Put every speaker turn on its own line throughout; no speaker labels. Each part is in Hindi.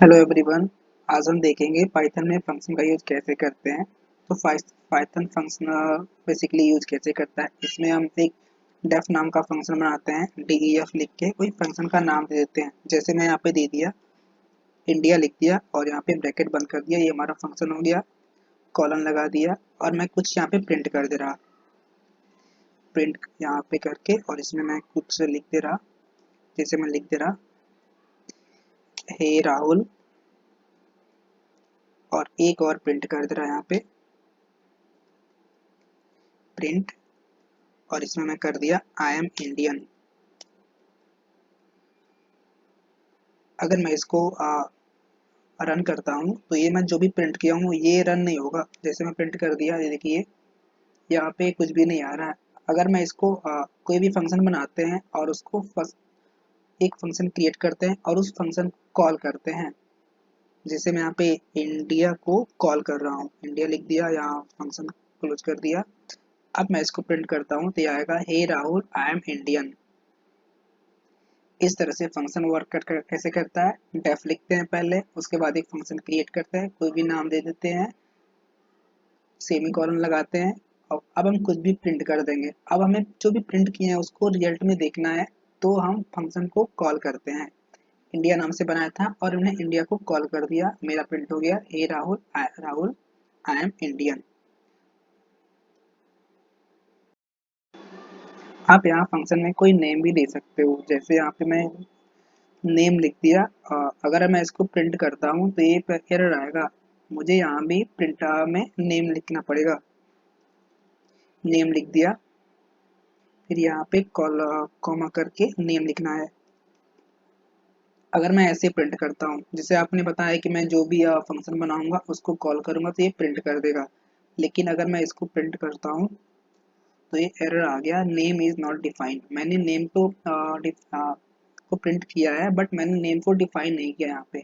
Hello everyone. आज हम देखेंगे पाइथन में फंक्शन का यूज कैसे करते हैं। तो पाइथन फंक्शन बेसिकली यूज कैसे करता है, इसमें हम एक डेफ नाम का फंक्शन बनाते हैं। डीईएफ लिख के कोई फंक्शन का नाम दे देते हैं। जैसे मैं यहाँ पे दे दिया इंडिया, लिख दिया और यहाँ पे ब्रैकेट बंद कर दिया। ये हमारा फंक्शन हो गया। कॉलन लगा दिया और मैं कुछ यहाँ पे प्रिंट कर दे रहा, प्रिंट यहाँ पे करके, और इसमें मैं कुछ लिख दे रहा। जैसे मैं लिख दे रहा हे राहुल, और एक और प्रिंट कर दे रहा यहाँ पे प्रिंट, और इसमें मैं कर दिया आई एम इंडियन। अगर मैं इसको रन करता हूँ तो ये मैं जो भी प्रिंट किया हूँ ये रन नहीं होगा। जैसे मैं प्रिंट कर दिया, ये देखिए यहाँ पे कुछ भी नहीं आ रहा है। अगर मैं इसको कोई भी फंक्शन बनाते हैं और उसको एक फंक्शन क्रिएट करते हैं और उस फंक्शन को कॉल करते हैं। जैसे मैं यहाँ पे इंडिया को कॉल कर रहा हूँ, इंडिया लिख दिया, यहाँ फंक्शन क्लोज कर दिया। अब मैं इसको प्रिंट करता हूँ तो ये आएगा हे राहुल आई एम इंडियन। इस तरह से फंक्शन वर्क कैसे करता है। डेफ लिखते हैं पहले, उसके बाद एक फंक्शन क्रिएट करते हैं, कोई भी नाम दे देते हैं, सेमी कॉलन लगाते हैं। और अब हम कुछ भी प्रिंट कर देंगे। अब हमें जो भी प्रिंट किए हैं उसको रिजल्ट में देखना है, तो हम फंक्शन को कॉल करते हैं। इंडिया नाम से बनाया था और हमने इंडिया को कॉल कर दिया। मेरा प्रिंट हो गया ए राहुल आई एम इंडियन। आप यहाँ फंक्शन में कोई नेम भी दे सकते हो। जैसे यहाँ पे मैं नेम लिख दिया। अगर मैं इसको प्रिंट करता हूँ तो ये एरर आएगा। मुझे यहाँ भी प्रिंट में नेम लिखना पड़ेगा। नेम लिख दिया, फिर यहाँ पे कॉमा करके नेम लिखना है। अगर मैं ऐसे प्रिंट करता हूँ, जैसे आपने बताया कि मैं जो भी फंक्शन बनाऊंगा उसको कॉल करूंगा तो ये प्रिंट कर देगा। लेकिन अगर मैं इसको प्रिंट करता हूँ तो ये एरर आ गया, नेम इज नॉट डिफाइंड। मैंने नेम को प्रिंट किया है बट मैंने नेम को डिफाइन नहीं किया यहाँ पे।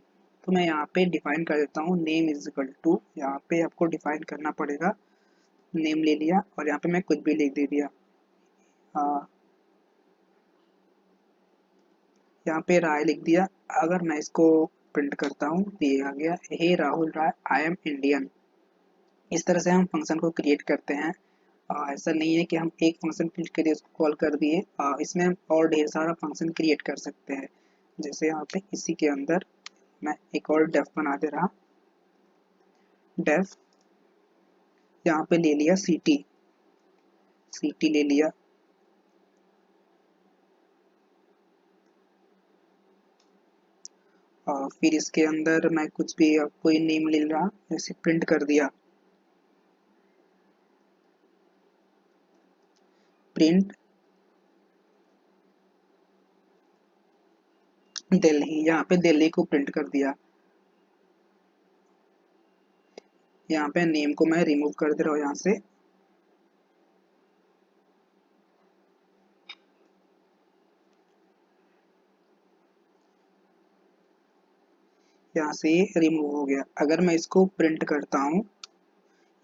तो मैं यहाँ पे डिफाइन कर देता हूँ, नेम इज इक्वल टू, यहाँ पे आपको डिफाइन करना पड़ेगा। नेम ले लिया और यहाँ पे मैं कुछ भी लिख दे दिया। यहाँ पे राय लिख दिया। अगर मैं इसको प्रिंट करता हूँ तो ये आ गया हे राहुल राय आई एम इंडियन। इस तरह से हम फंक्शन को क्रिएट करते हैं। ऐसा नहीं है कि हम एक फंक्शन क्रिएट करिए उसको कॉल कर दिए। इसमें हम और ढेर सारा फंक्शन क्रिएट कर सकते हैं। जैसे यहाँ पे इसी के अंदर मैं एक और डेफ बना दे रहा। डेफ यहाँ पे ले लिया सिटी, सिटी ले लिया। और फिर इसके अंदर मैं कुछ भी कोई नेम ले रहा, जैसे प्रिंट कर दिया प्रिंट दिल्ली। यहाँ पे दिल्ली को प्रिंट कर दिया। यहाँ पे नेम को मैं रिमूव कर दे रहा हूँ यहाँ से। यहाँ से रिमूव हो गया। अगर मैं इसको प्रिंट करता हूँ,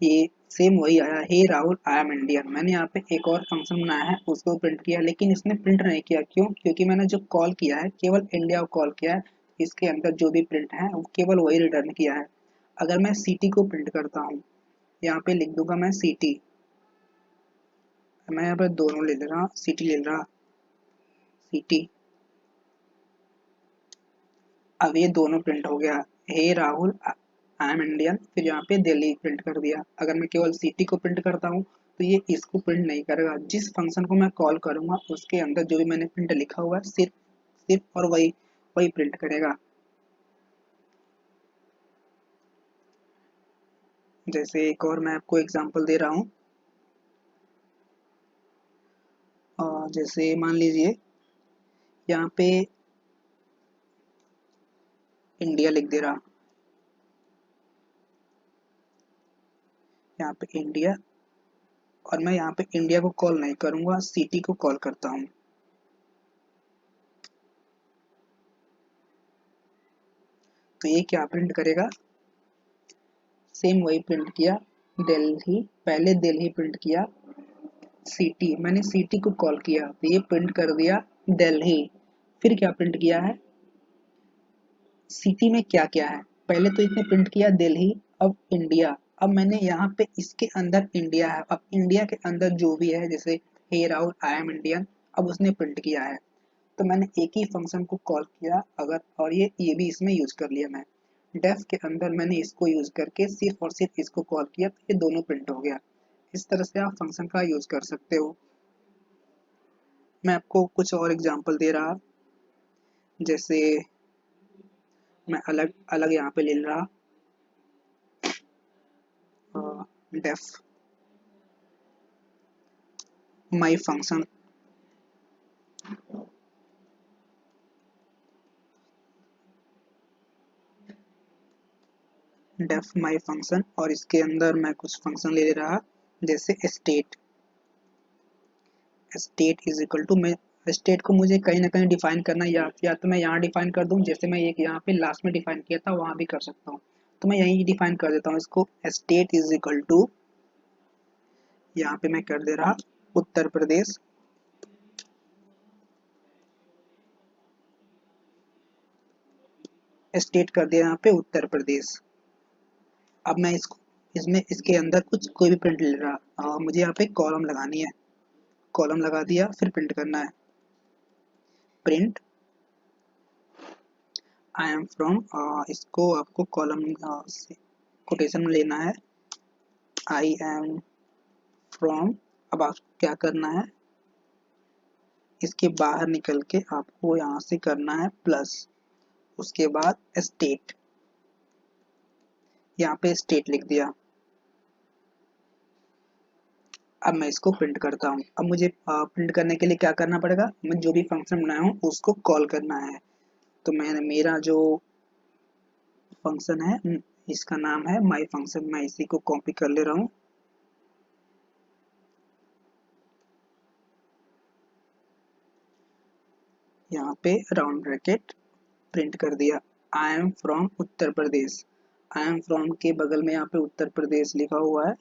ये सेम वही आया, हे राहुल आई एम इंडियन। मैंने यहाँ पे एक और फंक्शन बनाया है, उसको प्रिंट किया, लेकिन इसने प्रिंट नहीं किया। क्यों? क्योंकि मैंने जो कॉल किया है केवल इंडिया को कॉल किया है। इसके अंदर जो भी प्रिंट है वो केवल वही रिटर्न किया है। अगर मैं सिटी को प्रिंट करता हूँ, यहाँ पे लिख दूंगा मैं सिटी। मैं यहाँ पे दोनों ले ले रहा, सिटी ले रहा, सिटी। अब ये दोनों प्रिंट हो गया, हे राहुल आई एम इंडियन। फिर यहाँ पे दिल्ली प्रिंट कर दिया। अगर मैं केवल सिटी को प्रिंट करता हूँ तो ये इसको प्रिंट नहीं करेगा। जिस फंक्शन को मैं कॉल करूंगा उसके अंदर जो भी मैंने प्रिंट लिखा हुआ है सिर्फ सिर्फ और वही वही प्रिंट करेगा। जैसे एक और मैं आपको एग्जांपल दे रहा हूँ। जैसे मान लीजिए यहाँ पे इंडिया लिख दे रहा, यहाँ पे इंडिया, और मैं यहाँ पे इंडिया को कॉल नहीं करूंगा, सिटी को कॉल करता हूँ। तो ये क्या प्रिंट करेगा? सेम वही प्रिंट किया, दिल्ली। पहले दिल्ली प्रिंट किया, सिटी, मैंने सिटी को कॉल किया तो ये प्रिंट कर दिया दिल्ली। फिर क्या प्रिंट किया है? सिटी में क्या क्या है, पहले तो इसने प्रिंट किया दिल्ली, अब इंडिया। अब मैंने यहाँ पे इसके अंदर इंडिया है, अब इंडिया के अंदर जो भी है, जैसे हे राहुल आई एम इंडियन, अब उसने प्रिंट किया है। तो मैंने एक ही फंक्शन को कॉल किया अगर, और ये भी इसमें यूज कर लिया मैं। डेफ के अंदर मैंने इसको यूज करके सिर्फ और सिर्फ इसको कॉल किया, तो ये दोनों प्रिंट हो गया। इस तरह से आप फंक्शन का यूज कर सकते हो। मैं आपको कुछ और एग्जांपल दे रहा, जैसे मैं अलग अलग यहाँ पे ले रहा def my function, def my function, और इसके अंदर मैं कुछ फंक्शन ले रहा, जैसे state. State is equal to, मैं स्टेट को मुझे कहीं ना कहीं डिफाइन करना, या तो मैं यहाँ डिफाइन कर दूँ, जैसे मैं एक यहाँ पे लास्ट में डिफाइन किया था वहाँ भी कर सकता हूँ। तो मैं यहीं डिफाइन कर देता हूँ इसको, स्टेट इज इक्वल टू, यहाँ पे मैं कर दे रहा उत्तर प्रदेश। स्टेट कर दिया यहाँ पे उत्तर प्रदेश। अब मैं इसको, इसमें इसके अंदर कुछ कोई भी प्रिंट ले रहा, मुझे यहाँ पे कॉलम लगानी है, कॉलम लगा दिया, फिर प्रिंट करना है, प्रिंट आई एम फ्रॉम, इसको आपको कॉलम से कोटेशन में लेना है, आई एम फ्रॉम। अब आपको क्या करना है, इसके बाहर निकल के आपको यहाँ से करना है प्लस, उसके बाद स्टेट, यहाँ पे स्टेट लिख दिया। अब मैं इसको प्रिंट करता हूँ। अब मुझे प्रिंट करने के लिए क्या करना पड़ेगा, मैं जो भी फंक्शन बनाया हूँ उसको कॉल करना है। तो मैंने मेरा जो फंक्शन है इसका नाम है माई फंक्शन, मैं इसी को कॉपी कर ले रहा हूँ। यहाँ पे राउंड ब्रैकेट प्रिंट कर दिया, I am from Uttar Pradesh. I am from के बगल में यहाँ पे उत्तर प्रदेश लिखा हुआ है।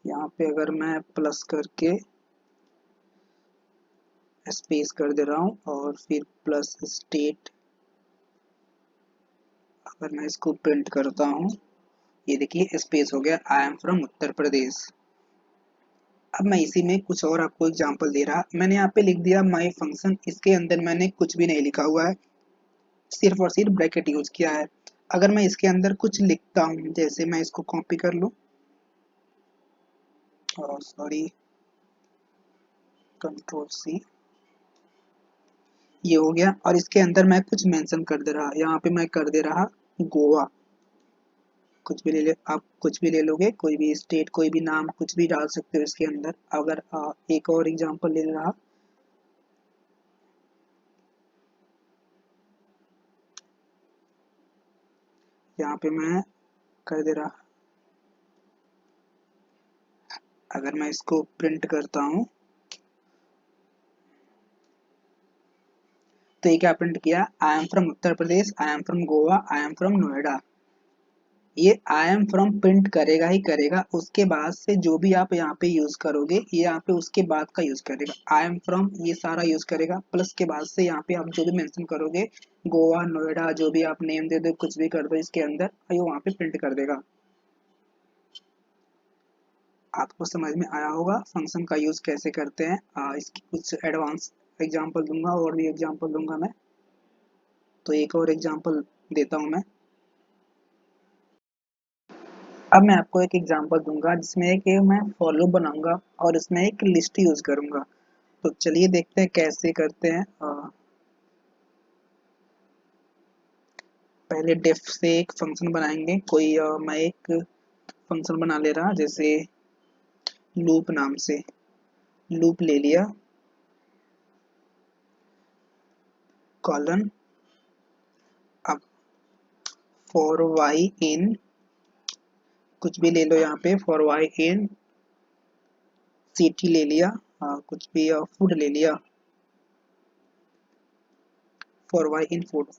यहाँ पे अगर मैं प्लस करके स्पेस कर दे रहा हूँ और फिर प्लस स्टेट, अगर मैं इसको प्रिंट करता हूँ, ये देखिए स्पेस हो गया, I am from Uttar Pradesh. अब मैं इसी में कुछ और आपको एग्जांपल दे रहा, मैंने यहाँ पे लिख दिया माय फंक्शन, इसके अंदर मैंने कुछ भी नहीं लिखा हुआ है, सिर्फ और सिर्फ ब्रैकेट यूज किया है। अगर मैं इसके अंदर कुछ लिखता हूँ, जैसे मैं इसको कॉपी कर लूँ, सॉरी कंट्रोल सी, ये हो गया, और इसके अंदर मैं कुछ मेंशन कर दे रहा, यहाँ पे मैं कर दे रहा गोवा। कुछ भी ले ले, आप कुछ भी ले लोगे, कोई भी स्टेट, कोई भी नाम, कुछ भी डाल सकते हो इसके अंदर। अगर एक और एग्जांपल ले रहा, यहाँ पे मैं कर दे रहा, अगर मैं इसको प्रिंट करता हूँ, तो ये क्या प्रिंट किया, I am from Uttar Pradesh, I am from Goa, I am from Noida. ये आई एम फ्रॉम प्रिंट करेगा ही करेगा, उसके बाद से जो भी आप यहाँ पे यूज करोगे, ये यहाँ पे उसके बाद का यूज करेगा, आई एम फ्रॉम ये सारा यूज करेगा, प्लस के बाद से यहाँ पे आप जो भी मेंशन करोगे, गोवा, नोएडा, जो भी आप नेम दे दो, कुछ भी कर दो इसके अंदर, ये वहाँ पे प्रिंट कर देगा। आपको समझ में आया होगा फंक्शन का यूज कैसे करते हैं। इसकी कुछ एडवांस एग्जांपल दूंगा, और भी एग्जांपल दूंगा मैं। तो एक और एग्जांपल देता हूँ मैं। अब मैं आपको एक एग्जांपल दूंगा जिसमें कि मैं फॉलो बनाऊंगा और इसमें एक लिस्ट यूज करूंगा। तो चलिए देखते हैं कैसे करते हैं। पहले डेफ से एक फंक्शन बनाएंगे, कोई मैं एक फंक्शन बना ले रहा, जैसे लूप नाम से, लूप ले लिया, कॉलन, अब फॉर वाई इन, कुछ भी ले लो यहाँ पे, फॉर वाई इन सिटी ले लिया, कुछ भी फूड ले लिया, for y in food,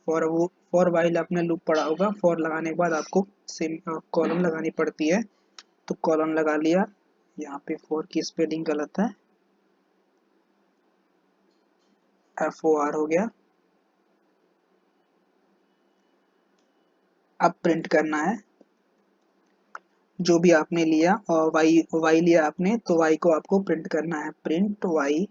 for while आपने लूप पढ़ा होगा, फॉर लगाने के बाद आपको सेम कॉलम लगानी पड़ती है, तो कॉलम लगा लिया। यहाँ पे फॉर की स्पेलिंग गलत है, FOR हो गया। अब प्रिंट करना है जो भी आपने लिया, और y लिया आपने तो y को आपको प्रिंट करना है, प्रिंट y।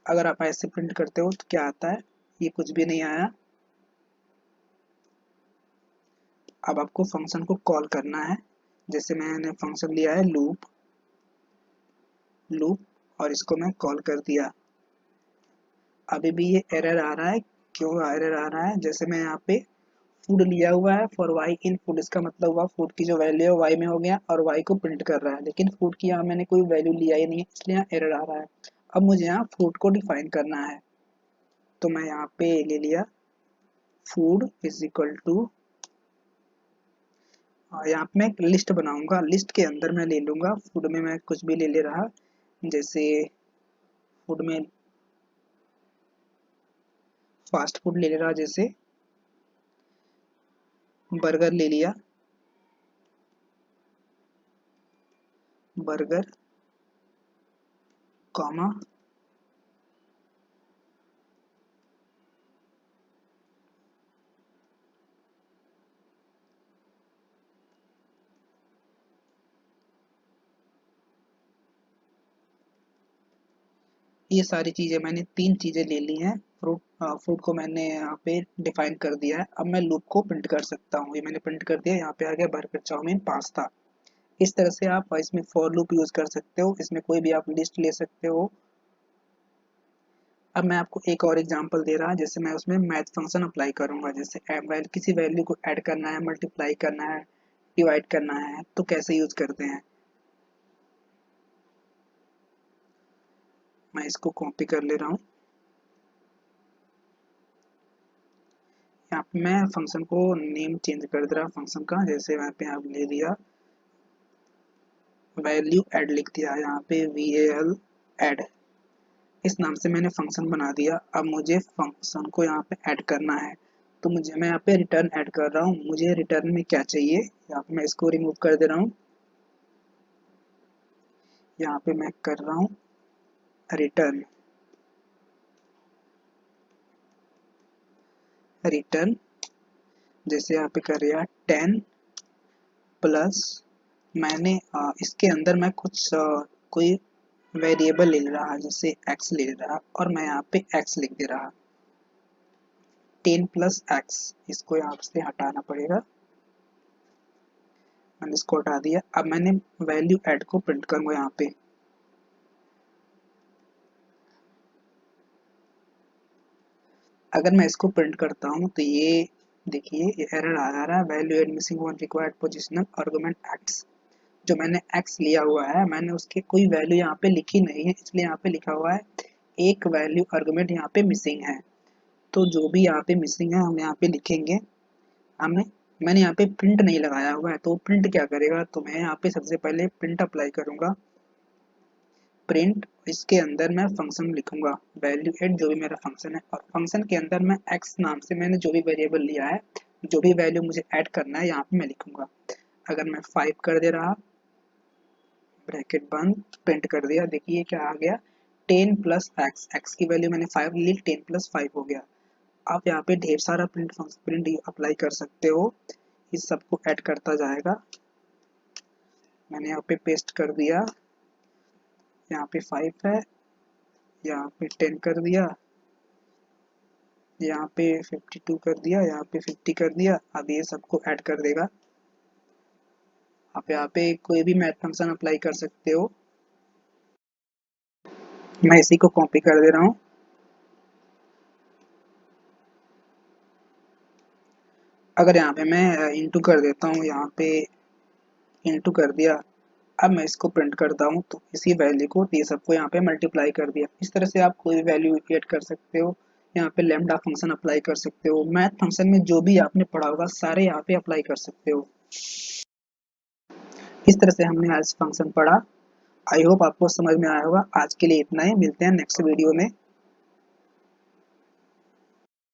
अगर आप ऐसे प्रिंट करते हो तो क्या आता है, ये कुछ भी नहीं आया। अब आपको फंक्शन को कॉल करना है, जैसे मैंने फंक्शन लिया है लूप, और इसको मैं कॉल कर दिया। अभी भी ये एरर आ रहा है, क्यों एरर आ रहा है, जैसे मैं यहाँ पे फूड लिया हुआ है फॉर वाई इन फूड, इसका मतलब हुआ फूड की जो वैल्यू है वाई में हो गया और वाई को प्रिंट कर रहा है, लेकिन फूड की यहाँ मैंने कोई वैल्यू लिया ही नहीं है, इसलिए यहाँ एरर आ रहा है। अब मुझे यहाँ फूड को डिफाइन करना है, तो मैं यहाँ पे ले लिया फूड इज इक्वल टू, यहाँ पे मैं एक लिस्ट बनाऊंगा, लिस्ट के अंदर मैं ले लूंगा फूड में मैं कुछ भी ले ले रहा, जैसे फूड में फास्ट फूड ले ले रहा, जैसे बर्गर ले लिया, बर्गर कॉमा ये सारी चीज़ें मैंने 3 चीज़ें ले ली हैं। फ्रूट को मैंने यहाँ पे डिफाइन कर दिया है। अब मैं लूप को प्रिंट कर सकता हूँ, ये मैंने प्रिंट कर दिया, यहाँ पे आ गया बर्गर चाउमीन पास्ता। इस तरह से आप इसमें फॉर लूप यूज़ कर सकते हो, इसमें कोई भी आप लिस्ट ले सकते हो। अब मैं आपको एक और एग्जांपल दे रहा, जैसे मैं उसमें मैथ फंक्शन अप्लाई करूंगा, जैसे किसी वैल्यू को ऐड करना है, मल्टीप्लाई करना है, डिवाइड करना है, तो कैसे यूज करते हैं। मैं इसको कॉपी कर ले रहा हूँ, यहाँ पे मैं फंक्शन को नेम चेंज कर दे रहा फंक्शन का, जैसे यहाँ पे आप ले दिया वैल्यू ऐड लिख दिया, यहाँ पे val ऐड, इस नाम से मैंने फंक्शन बना दिया। अब मुझे फंक्शन को यहाँ पे ऐड करना है, तो मैं यहाँ पे रिटर्न ऐड कर रहा हूँ, मुझे रिटर्न में क्या चाहिए, यहाँ पे मैं इसको रिमूव कर दे रहा हूँ, यहाँ पे मैं कर रहा हूँ रिटर्न, जैसे यहाँ पे कर रहा 10 प्लस, मैंने इसके अंदर मैं कुछ कोई वेरिएबल ले रहा, जैसे x ले रहा, और मैं यहाँ पे x लिख दे रहा, 10 प्लस x, इसको यहाँ से हटाना पड़ेगा, मैंने इसको हटा दिया। अब मैंने वैल्यू ऐड को प्रिंट करूंगा यहाँ पे, अगर मैं इसको प्रिंट करता हूँ तो ये देखिए ये एरर आ रहा है, value add missing one required positional argument x, जो मैंने x लिया हुआ है मैंने उसके कोई वैल्यू यहाँ पे लिखी नहीं है, इसलिए यहाँ पे लिखा हुआ है एक वैल्यू आर्गुमेंट यहाँ पे मिसिंग है। तो जो भी यहाँ पे मिसिंग है हम यहाँ पे लिखेंगे, हमें मैंने यहाँ पे प्रिंट नहीं लगाया हुआ है, तो प्रिंट क्या करेगा, तो मैं यहाँ पे सबसे पहले प्रिंट अप्लाई करूंगा, प्रिंट, इसके अंदर मैं फंक्शन लिखूंगा वैल्यू एड, जो भी मेरा फंक्शन है, और फंक्शन के अंदर मैं x नाम से मैंने जो भी वेरिएबल लिया है, जो भी वैल्यू मुझे ऐड करना है यहाँ पे मैं लिखूंगा। अगर मैं 5 कर दे रहा, ब्रैकेट बंद, प्रिंट कर दिया, देखिए क्या आ गया 10 प्लस x की वैल्यू मैंने 5 ली, 10 प्लस 5 हो गया। आप यहाँ पे ढेर सारा प्रिंट अप्लाई कर सकते हो, इस सबको ऐड करता जाएगा। मैंने यहाँ पे पेस्ट कर दिया, यहाँ पे 5 है, यहाँ पे 10 कर दिया, यहाँ पे 52 कर दिया, यहाँ पे 50 कर दिया। अब ये सबको ऐड कर देगा। आप यहाँ पे कोई भी मैथ फंक्शन अप्लाई कर सकते हो, मैं इसी को कॉपी कर दे रहा हूँ। अगर यहाँ पे मैं इंटू कर देता हूँ, यहाँ पे इंटू कर दिया, अब मैं इसको प्रिंट करता हूँ तो इसी वैल्यू को ये सबको यहाँ पे मल्टीप्लाई कर दिया। इस तरह से आप कोई वैल्यू ऐड कर सकते हो, यहाँ पे लैम्डा फंक्शन अप्लाई कर सकते हो, मैथ फंक्शन में जो भी आपने पढ़ा होगा सारे यहाँ पे अप्लाई कर सकते हो। इस तरह से हमने आज फंक्शन पढ़ा। आई होप आपको समझ में आया होगा। आज के लिए इतना ही, मिलते हैं नेक्स्ट वीडियो में।